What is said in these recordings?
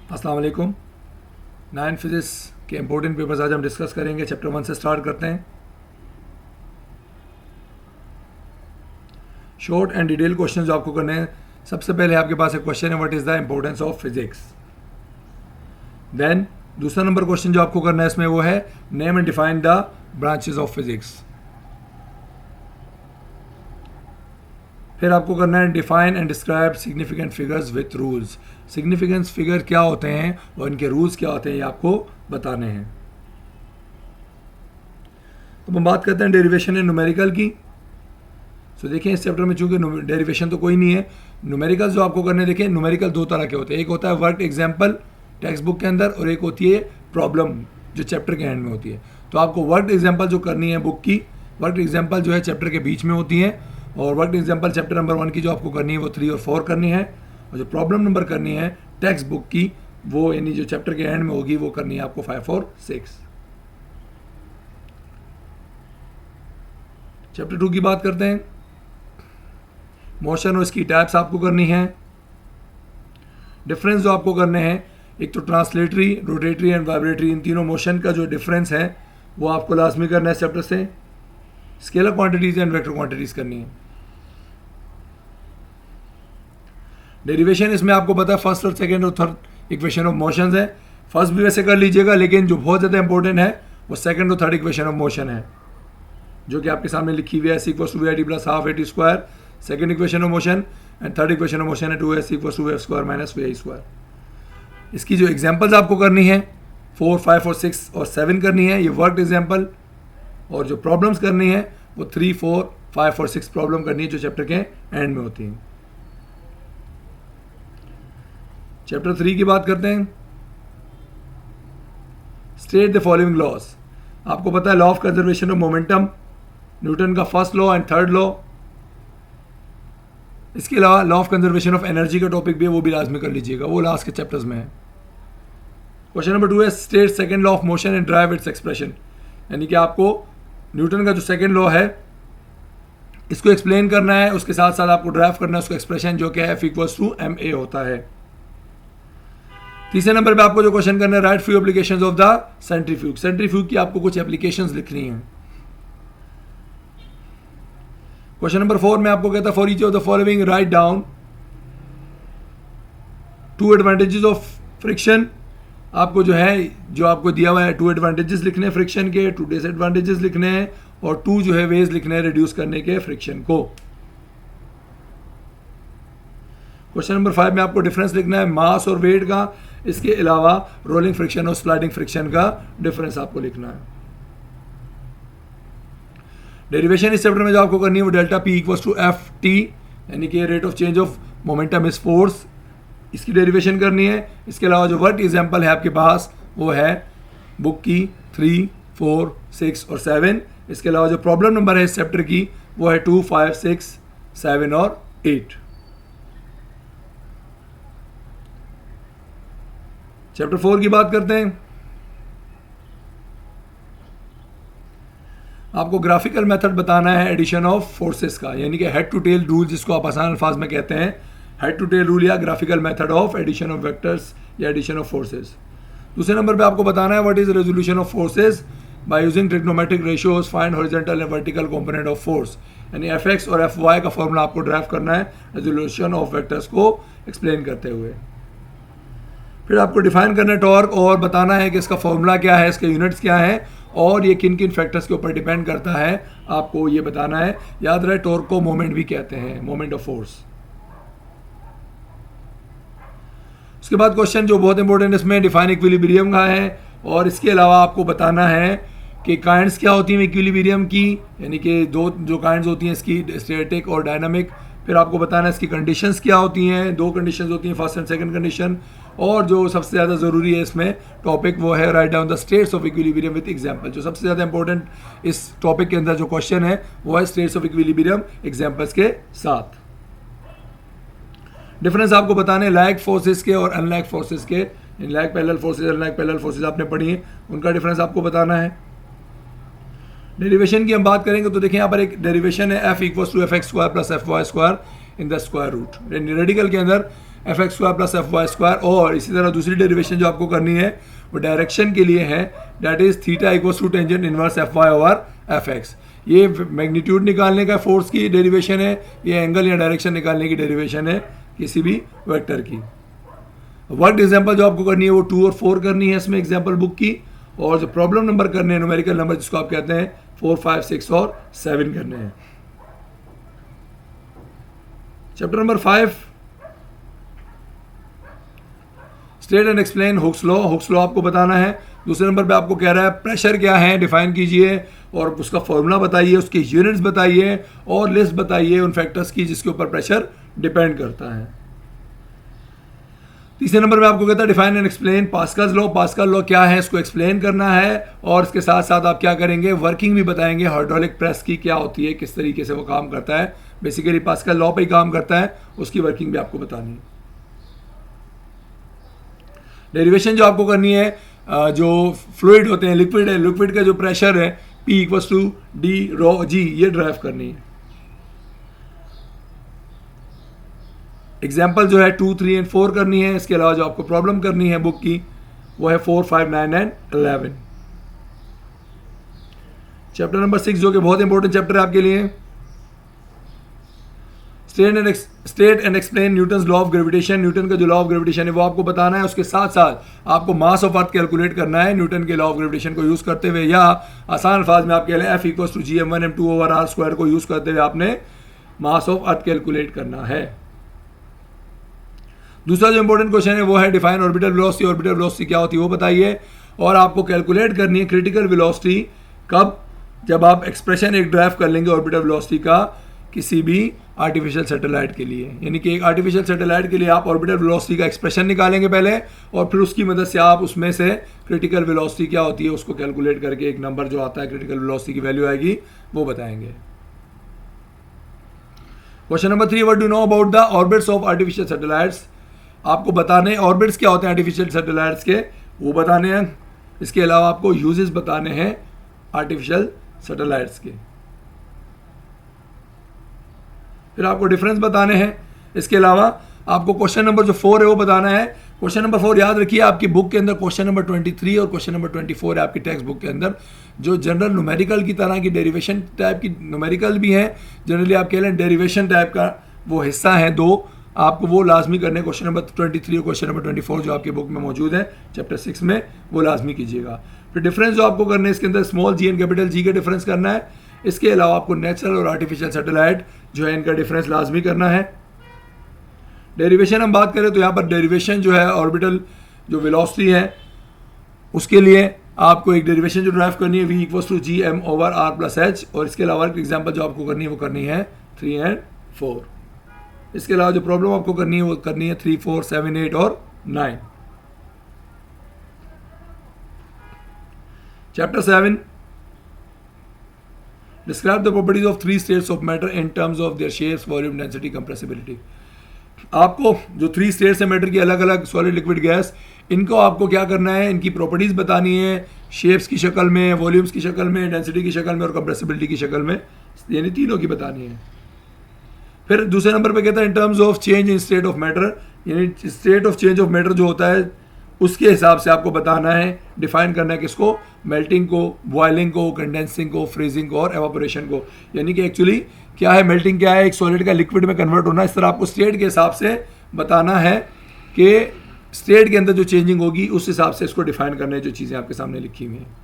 अस्सलाम वालेकुम। 9 फिजिक्स के इंपॉर्टेंट पेपर्स आज हम डिस्कस करेंगे। चैप्टर 1 से स्टार्ट करते हैं। शॉर्ट एंड डिटेल क्वेश्चन जो आपको करने हैं। सबसे पहले आपके पास एक क्वेश्चन है, what is the importance of physics. Then दूसरा नंबर क्वेश्चन जो आपको करना है इसमें वो है, name and define the branches of physics. फिर आपको करना है, define and describe significant figures with rules. Significance figure क्या होते हैं और इनके रूल्स क्या होते हैं, ये आपको बताने हैं। तो हम बात करते हैं डेरिवेशन एंड न्यूमेरिकल की। सो देखिए, इस चैप्टर में चूंकि डेरिवेशन तो कोई नहीं है, न्यूमेरिकल जो आपको करने, देखिए न्यूमेरिकल दो तरह के होते हैं। एक होता है वर्क एग्जाम्पल टेक्स्ट बुक के अंदर, और एक होती है प्रॉब्लम जो चैप्टर के एंड में होती है। तो आपको वर्क एग्जाम्पल जो करनी है बुक की, वर्क एग्जाम्पल जो है चैप्टर के बीच में होती है, और वर्क एग्जाम्पल चैप्टर नंबर 1 की जो आपको करनी है वो 3 और 4 करनी है, और जो प्रॉब्लम नंबर करनी है टेक्स्ट बुक की वो यानी जो चैप्टर के एंड में होगी वो करनी है आपको 5 और 6। चैप्टर 2 की बात करते हैं। मोशन और इसकी टाइप्स आपको करनी है। डिफरेंस जो आपको करने हैं, एक तो ट्रांसलेटरी, रोटेटरी एंड वाइब्रेटरी, इन तीनों मोशन का जो डिफरेंस है वो आपको लाजमी करना है चैप्टर से। Scalar quantities and vector quantities करनी है। डेरिवेशन इसमें आपको पता है फर्स्ट और सेकंड और थर्ड इक्वेशन ऑफ मोशंस है। फर्स्ट भी वैसे कर लीजिएगा, लेकिन जो बहुत ज़्यादा इंपॉर्टेंट है वो सेकंड और थर्ड इक्वेशन ऑफ मोशन है, जो कि आपके सामने लिखी हुई है। s equals to v i t plus half a t square, second equation of motion, and third equation of motion है 2s equals to f square minus v i square. इसकी जो एग्जांपल्स आपको करनी है 4, 5 और 6 और 7 करनी है, ये वर्क एग्जाम्पल, और जो प्रॉब्लम्स करनी है वो 3, 4, 5 और 6 प्रॉब्लम करनी है जो चैप्टर के एंड में होती हैं। चैप्टर 3 की बात करते हैं। State the following laws. आपको पता है law of conservation of momentum, Newton का first law and third law. इसके अलावा law of conservation of energy का टॉपिक भी है, वो भी लाजमी कर लीजिएगा, वो लास्ट के चैप्टर्स में है। क्वेश्चन नंबर 2 है, state second law of motion and drive its expression. यानी कि आपको न्यूटन का जो सेकंड लॉ है इसको एक्सप्लेन करना है, उसके साथ साथ आपको ड्राइव करना है उसको एक्सप्रेशन, जो क्या है F इक्वल्स टू ma होता है। तीसरे नंबर पे आपको जो क्वेश्चन करना है, right few applications of the centrifuge. Centrifuge की आपको कुछ एप्लीकेशंस लिखनी है। क्वेश्चन नंबर 4 में आपको कहता है, for each of the following write down 2 advantages of friction. आपको जो है, जो आपको दिया हुआ है 2 एडवांटेजेस लिखने हैं फ्रिक्शन के, 2 डिसएडवांटेजेस लिखने हैं, और 2 जो है वेज लिखने हैं रिड्यूस करने के फ्रिक्शन को। क्वेश्चन नंबर 5 में आपको डिफरेंस लिखना है मास और वेट का। इसके अलावा रोलिंग फ्रिक्शन और स्लाइडिंग फ्रिक्शन का डिफरेंस आपको लिखना है। डेरिवेशन इस चैप्टर में जो आपको करनी है वो delta p equals to f t, यानी कि rate of change of momentum is force, इसकी डेरिवेशन करनी है। इसके अलावा जो वर्क एग्जाम्पल है आपके पास वो है बुक की 3, 4, 6 और 7। इसके अलावा जो प्रॉब्लम नंबर है इस चैप्टर की वो है 2, 5, 6, 7 और 8। चैप्टर 4 की बात करते हैं। आपको ग्राफिकल मेथड बताना है एडिशन ऑफ फोर्सेस का, यानी कि हेड टू टेल रूल, जिसको आप आसान अल्फाज में कहते हैं हेड टू टेल रूल या graphical method of addition of vectors या एडिशन ऑफ फोर्सेस। दूसरे नंबर पे आपको बताना है what is resolution of forces by using trigonometric ratios, find horizontal and vertical component of force. यानी fx और fy का फॉर्मूला आपको ड्राइव करना है रेजोल्यूशन ऑफ वेक्टर्स को एक्सप्लेन करते हुए। फिर आपको डिफाइन करना है टॉर्क, और बताना है कि इसका फॉर्मूला क्या है, इसके यूनिट्स क्या है, और ये किन किन फैक्टर्स के ऊपर डिपेंड करता है, आपको ये बताना है। याद रहे टॉर्क को मोमेंट भी कहते हैं, मोमेंट ऑफ फोर्स। उसके बाद क्वेश्चन जो बहुत इंपॉर्टेंट इसमें डिफाइन इक्विलिब्रियम का है, और इसके अलावा आपको बताना है कि काइंड्स क्या होती हैं इक्विलिब्रियम की, यानी कि 2 जो काइंड्स होती हैं इसकी, स्टैटिक और डायनामिक। फिर आपको बताना है इसकी कंडीशंस क्या होती हैं, 2 कंडीशंस होती हैं, फर्स्ट एंड सेकंड कंडीशन। और जो सबसे ज़्यादा ज़रूरी है इसमें टॉपिक वो है right down the states of equilibrium with example. जो सबसे ज़्यादा इंपॉर्टेंट इस टॉपिक के अंदर जो क्वेश्चन है वो है स्टेट्स ऑफ इक्विलिब्रियम एग्जांपल्स के साथ। डिफरेंस आपको बताने लाइक फोर्सेस के और अनलाइक फोर्सेस के। Like parallel forces, unlike parallel forces आपने पढ़ी है, उनका डिफरेंस आपको बताना है। डेरिवेशन की हम बात करेंगे तो देखिए यहाँ पर एक डेरिवेशन है f equals to f x square plus f y square in the square root. Radical के अंदर f x square plus f y square, और इसी तरह दूसरी डेरिवेशन जो आपको करनी है वो डायरेक्शन के लिए है, that is theta equals to tangent inverse f y over f x. ये मैग्नीट्यूड निकालने का फोर्स की डेरिवेशन है, ये एंगल या डायरेक्शन निकालने की डेरिवेशन है किसी भी वेक्टर की। वर्क एग्जाम्पल जो आपको करनी है वो 2 और 4 करनी है इसमें एग्जाम्पल बुक की, और जो प्रॉब्लम नंबर करने हैं न्यूमेरिकल नंबर जिसको आप कहते हैं 4, 5, 6 और 7 करने हैं। Chapter number 5, state and explain Hooke's law. Hooke's law आपको बताना है। दूसरे नंबर पे आपको कह रहा है प्रेशर क्या है डिफाइन कीजिए, और उसका फॉर्मूला बताइए, उसके यूनिट्स बताइए, और लिस्ट बताइए उन फैक्टर्स की जिसके ऊपर प्रेशर डिपेंड करता है। तीसरे नंबर में आपको कहता है define and explain Pascal's law. Pascal law क्या है इसको एक्सप्लेन करना है, और इसके साथ साथ आप क्या करेंगे, वर्किंग भी बताएंगे हाइड्रोलिक प्रेस की क्या होती है, किस तरीके से वो काम करता है। बेसिकली पास्कल लॉ पे ही काम करता है, उसकी वर्किंग भी आपको बतानी है। डेरिवेशन जो आपको करनी है, जो फ्लूइड होते हैं, लिक्विड है, लिक्विड का जो प्रेशर है P इक्वल्स टू डी रो जी, ये ड्राइव करनी है। एग्जाम्पल जो है 2, 3 एंड 4 करनी है। इसके अलावा जो आपको प्रॉब्लम करनी है बुक की वो है 4, 5, 9 एंड 11। चैप्टर नंबर 6 जो कि बहुत इंपॉर्टेंट चैप्टर है आपके लिए, state and explain Newton's law of gravitation. Newton का जो लॉ ऑफ ग्रेविटेशन है वो आपको बताना है। उसके साथ साथ आपको मास ऑफ अर्थ कैलकुलेट करना है न्यूटन के लॉ ऑफ ग्रेविटेशन को यूज करते हुए, या आसान अल्फाज में आप कह लें f equals to GM1 M2 over r square को यूज करते हुए आपने मास ऑफ अर्थ कैलकुलेट करना है। दूसरा जो इंपॉर्टेंट क्वेश्चन है वो है define orbital velocity. Orbital velocity क्या होती है वो बताइए, और आपको कैलकुलेट करनी है क्रिटिकल वेलोसिटी कब, जब आप एक्सप्रेशन एक ड्राइव कर लेंगे ऑर्बिटल वेलोसिटी का किसी भी आर्टिफिशियल सैटेलाइट के लिए। यानी कि एक आर्टिफिशियल सैटेलाइट के लिए आप ऑर्बिटल वेलोसिटी का एक्सप्रेशन निकालेंगे पहले, और फिर उसकी मदद से आप उसमें से क्रिटिकल वेलोसिटी क्या होती है उसको कैलकुलेट करके एक नंबर जो आता है क्रिटिकल वेलोसिटी की वैल्यू आएगी वो बताएंगे। Question number 3, what do know about the orbits of artificial satellites. आपको बताने ऑर्बिट्स क्या होते हैं आर्टिफिशियल सैटेलाइट्स के, वो बताने हैं। इसके अलावा आपको यूजेस बताने हैं आर्टिफिशियल सैटेलाइट्स के, फिर आपको डिफरेंस बताने हैं। इसके अलावा आपको क्वेश्चन नंबर जो 4 है वो बताना है। क्वेश्चन नंबर 4 याद रखिए आपकी बुक के अंदर क्वेश्चन नंबर 23 और क्वेश्चन नंबर 24 है आपकी टेक्स्ट बुक के अंदर, जो जनरल न्यूमेरिकल की तरह की डेरिवेशन टाइप की न्यूमेरिकल भी है, जनरली आप कह लें डेरिवेशन टाइप का वो हिस्सा है 2, आपको वो लाजमी करने क्वेश्चन नंबर 23 और क्वेश्चन नंबर 24 जो आपकी बुक में मौजूद है चैप्टर 6 में, वो लाजमी कीजिएगा। फिर डिफरेंस जो आपको करने इसके अंदर small g and capital g का डिफरेंस करना है। इसके अलावा आपको नेचुरल और आर्टिफिशियल सैटेलाइट जो है इनका डिफरेंस लाजमी करना है। डेरिवेशन हम बात करें तो यहाँ पर डेरिवेशन जो है ऑर्बिटल जो वेलोसिटी है उसके लिए आपको एक डेरिवेशन जो ड्राइव करनी है V equals to GM over R plus H, और इसके अलावा एग्जाम्पल जो आपको करनी है वो करनी है 3 एंड 4। इसके अलावा जो प्रॉब्लम आपको करनी है वो करनी है 3, 4, 7, 8 और 9। Chapter 7, describe the properties of 3 states of matter in terms of their shapes, volume, density, compressibility. आपको जो 3 स्टेट्स है मैटर की, अलग अलग सॉलिड, लिक्विड, गैस, इनको आपको क्या करना है, इनकी प्रॉपर्टीज बतानी है शेप्स की शक्ल में, वॉल्यूम्स की शक्ल में, डेंसिटी की शक्ल में और कंप्रेसिबिलिटी की शक्ल में, यानी तीनों की बतानी है। फिर दूसरे नंबर पे कहता है in terms of change in state of matter, यानी state of change of matter जो होता है उसके हिसाब से आपको बताना है, डिफाइन करना है किसको, मेल्टिंग को, बॉइलिंग को, कंडेंसिंग को, फ्रीजिंग को और एवापोरेशन को। यानी कि एक्चुअली क्या है, मेल्टिंग क्या है, एक सॉलिड का लिक्विड में कन्वर्ट होना। इस तरह आपको स्टेट के हिसाब से बताना है कि स्टेट के अंदर जो चेंजिंग होगी उस हिसाब से इसको डिफाइन करना है, जो चीज़ें आपके सामने लिखी हुई हैं।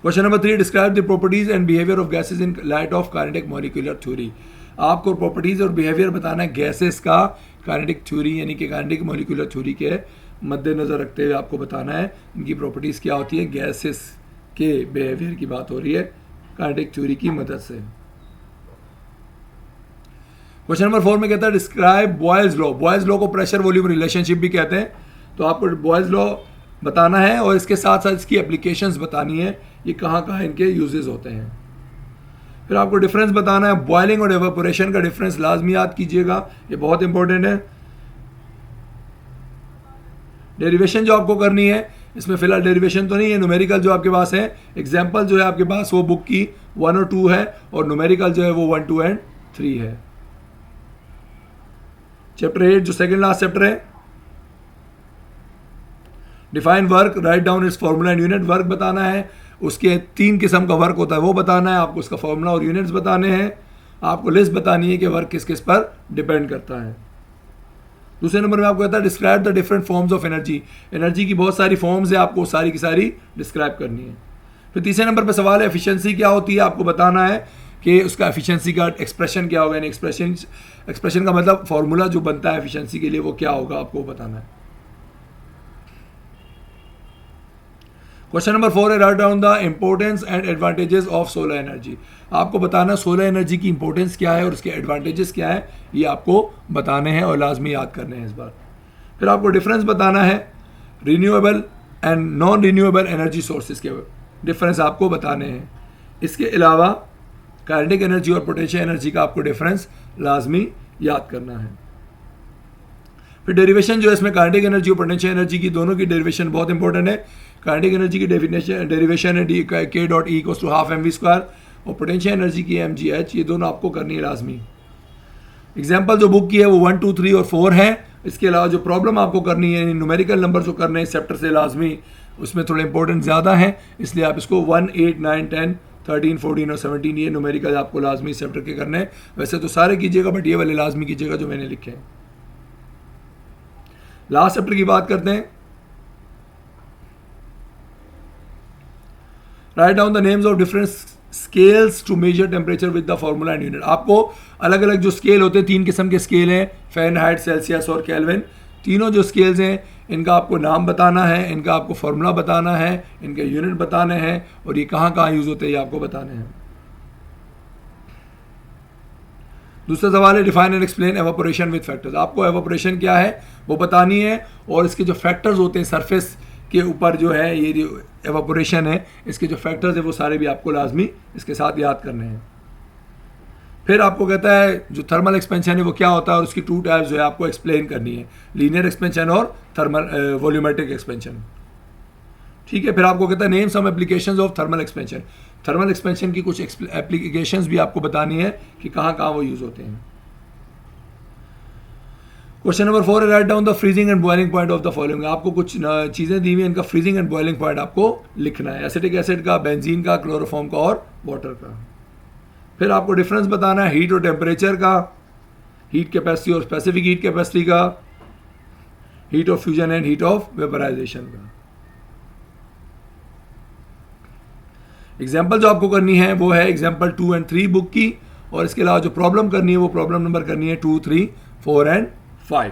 Question number 3, describe the properties and behaviour of gases in light of kinetic molecular theory. आपको प्रॉपर्टीज और बिहेवियर बताना है गैसेस का काइनेटिक थ्योरी यानी कि काइनेटिक मॉलिक्यूलर थ्योरी के मद्देनजर रखते हुए आपको बताना है इनकी प्रॉपर्टीज क्या होती है। गैसेस के बिहेवियर की बात हो रही है काइनेटिक थ्योरी की मदद से। क्वेश्चन नंबर 4 में कहता है describe Boyle's law. Boyle's law को प्रेशर वॉल्यूम रिलेशनशिप भी कहते हैं, तो आपको बॉयल्स लॉ बताना है और इसके साथ साथ इसकी एप्लीकेशंस बतानी है, ये कहाँ कहाँ इनके यूजेस होते हैं। फिर आपको डिफरेंस बताना है, बॉइलिंग और एवापोरेशन का डिफरेंस लाजमी याद कीजिएगा, ये बहुत इंपॉर्टेंट है। डेरिवेशन जो आपको करनी है, इसमें फिलहाल डेरिवेशन तो नहीं है, न्यूमेरिकल जो आपके पास है, एग्जाम्पल जो है आपके पास वो बुक की 1 और 2 है और न्यूमेरिकल जो है वो 1, 2 एंड 3 है। चैप्टर 8 जो सेकंड लास्ट चैप्टर है, define work, write down it's formula and unit. Work बताना है, उसके 3 किस्म का वर्क होता है वो बताना है आपको, उसका फॉर्मूला और यूनिट्स बताने हैं। आपको लिस्ट बतानी है कि वर्क किस किस पर डिपेंड करता है। दूसरे नंबर में आपको कहता है describe the different forms of energy. Energy की बहुत सारी फॉर्म्स है, आपको सारी की सारी डिस्क्राइब करनी है। फिर तीसरे नंबर पर सवाल है एफिशिएंसी क्या होती है, आपको बताना है कि उसका एफिशिएंसी का एक्सप्रेशन क्या होगा, यानी एक्सप्रेशन का मतलब फॉर्मूला जो बनता है एफिशिएंसी के लिए वो क्या होगा, आपको बताना है। क्वेश्चन नंबर 4 है right down the importance and advantages of solar energy. आपको बताना सोलर एनर्जी की इंपॉर्टेंस क्या है और उसके एडवांटेजेस क्या है, ये आपको बताने हैं और लाजमी याद करने हैं इस बार। फिर आपको डिफरेंस बताना है renewable and non renewable energy sources के डिफरेंस आपको बताने हैं। इसके अलावा काइनेटिक एनर्जी और पोटेंशियल एनर्जी का आपको डिफरेंस लाजमी याद करना है। फिर डेरिवेशन जो है इसमें काइनेटिक एनर्जी और पोटेंशियल एनर्जी की दोनों की डेरिवेशन बहुत इंपॉर्टेंट है। काइनेटिक एनर्जी की डेरिवेशन है k.E=12mv², और पोटेंशियल एनर्जी की mgh, ये दोनों आपको करनी है लाजमी। एग्जाम्पल जो बुक की है वो 1, 2, 3 और 4 है। इसके अलावा जो प्रॉब्लम आपको करनी है, न्यूमेरिकल नंबर जो करने हैं इस चैप्टर से लाजमी, उसमें थोड़े इंपॉर्टेंट ज़्यादा हैं, इसलिए आप इसको 1, 8, 9, 10, 13, 14 और 17 ये न्यूमेरिकल आपको लाजमी इस चैप्टर के करने हैं। वैसे तो सारे कीजिएगा बट ये वाले लाजमी कीजिएगा जो मैंने लिखे हैं। लास्ट चैप्टर की बात करते हैं। Write down the names of different scales to measure temperature with the formula and unit. आपको अलग अलग जो स्केल होते हैं, 3 किस्म के स्केल हैं, फ़ारेनहाइट, सेल्सियस और केल्विन। तीनों जो स्केल्स हैं इनका आपको नाम बताना है, इनका आपको फॉर्मूला बताना है, इनके यूनिट बताने हैं और ये कहाँ कहाँ यूज़ होते हैं ये आपको बताने हैं। दूसरा सवाल है define and explain evaporation with factors. आपको एवापोरेशन क्या है वो बतानी है और इसके जो फैक्टर्स होते हैं सरफेस के ऊपर जो है ये जो एवापोरेशन है इसके जो फैक्टर्स है वो सारे भी आपको लाजमी इसके साथ याद करने हैं। फिर आपको कहता है जो थर्मल एक्सपेंशन है वो क्या होता है और उसकी 2 टाइप्स जो है आपको एक्सप्लेन करनी है, लीनियर एक्सपेंशन और थर्मल वॉल्यूमेट्रिक एक्सपेंशन। ठीक है, फिर आपको कहता है name some applications of thermal expansion. Thermal expansion की कुछ एप्लीकेशंस भी आपको बतानी है कि कहाँ कहाँ वो यूज़ होते हैं। क्वेश्चन नंबर 4 है right down the freezing and boiling point of the following. आपको कुछ चीज़ें दी हुई हैं, इनका फ्रीजिंग एंड बॉइलिंग पॉइंट आपको लिखना है, एसिटिक एसिड का, बेंजीन का, क्लोरोफॉर्म का और वाटर का। फिर आपको डिफरेंस बताना है हीट और टेम्परेचर का, हीट कैपेसिटी और स्पेसिफिक हीट कैपेसिटी का, heat of fusion and heat of vaporization का। एग्जाम्पल जो आपको करनी है वो है एग्जाम्पल 2 and 3 बुक की, और इसके अलावा जो प्रॉब्लम करनी है वो प्रॉब्लम नंबर करनी है 2, 3, 4 and 5।